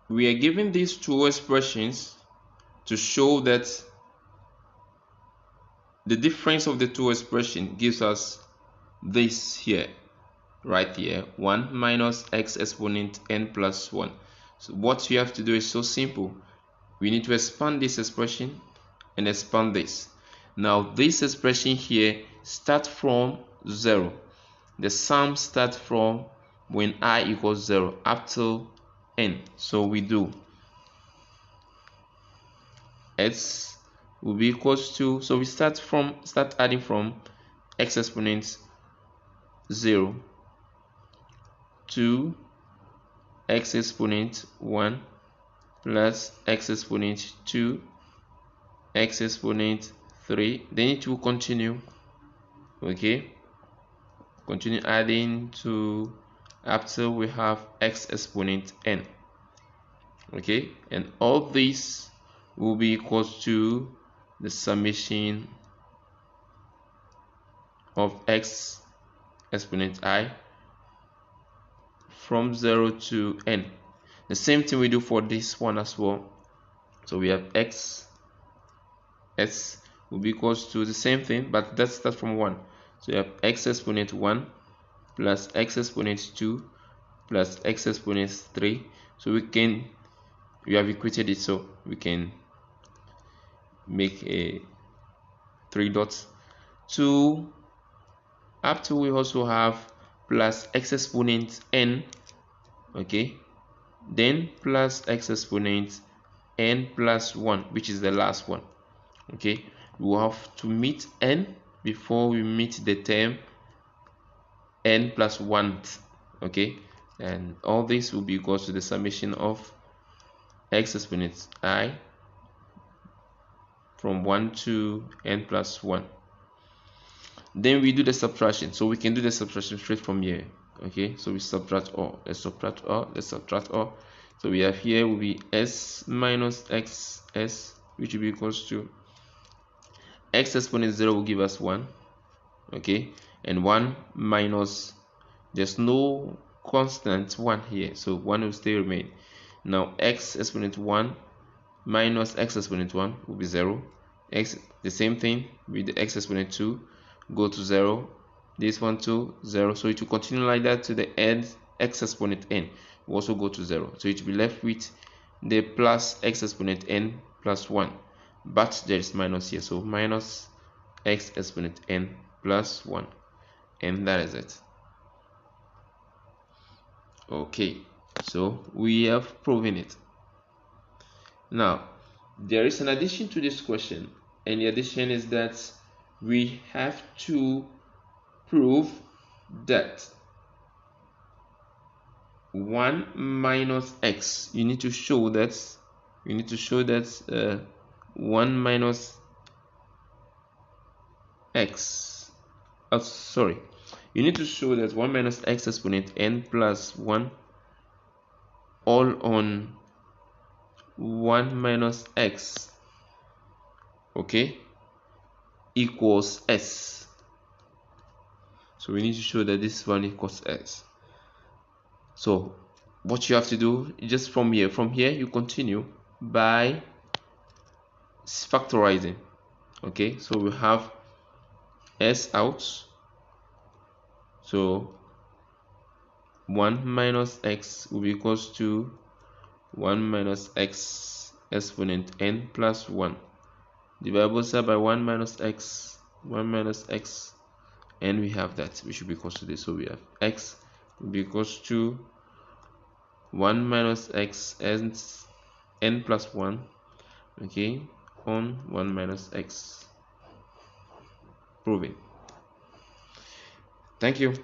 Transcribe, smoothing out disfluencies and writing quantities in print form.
we are given these two expressions to show that the difference of the two expressions gives us this here, right here, 1 minus x exponent n plus 1. So what you have to do is so simple. We need to expand this expression and expand this. Now this expression here starts from 0. The sum starts from when I equals 0 up to n. So we do x will be equals to, so we start adding from x exponent 0 to x exponent 1 plus x exponent 2, x exponent 3. Then it will continue. Okay, continue adding to up till we have x exponent n. Okay, and all this will be equals to the summation of x exponent I from 0 to n. The same thing we do for this one as well. So we have x s will be equals to the same thing, but that starts from 1. So you have x exponent 1 plus x exponent 2 plus x exponent 3. So we have equated it, so we can make a 3 dots. 2 up to we also have plus x exponent n. Okay, then plus x exponent n plus 1, which is the last one. Okay, we will have to meet n before we meet the term n plus 1. Okay, and all this will be equal to the summation of x exponent I from 1 to n plus 1. Then we do the subtraction, so we can do the subtraction straight from here. Okay, so we subtract all, let's subtract all, let's subtract all. So we have here will be s minus x s, which will be equals to x exponent 0 will give us 1. Okay, and 1 minus, there's no constant 1 here, so 1 will still remain. Now x exponent 1 minus x exponent 1 will be 0. X, the same thing with the x exponent 2, go to 0. This one to 0. So it will continue like that to the end. X exponent n will also go to 0. So it will be left with the plus x exponent n plus 1. But there is minus here, so minus x exponent n plus 1. And that is it. Okay, so we have proven it. Now there is an addition to this question, and the addition is that we have to prove that 1 minus x, you need to show that 1 minus x, sorry, you need to show that 1 minus x exponent n plus 1 all on 1 minus x, okay, equals s. So we need to show that this one equals s. So what you have to do is just from here you continue by factorizing. Okay, so we have s out, so 1 minus x will be equals to 1 minus x exponent n plus 1 divided both sides by 1 minus x, and we have that, which should be equals to this. So we have x will be equals to 1 minus x and n plus 1, okay, on 1 minus x. Proving. Thank you.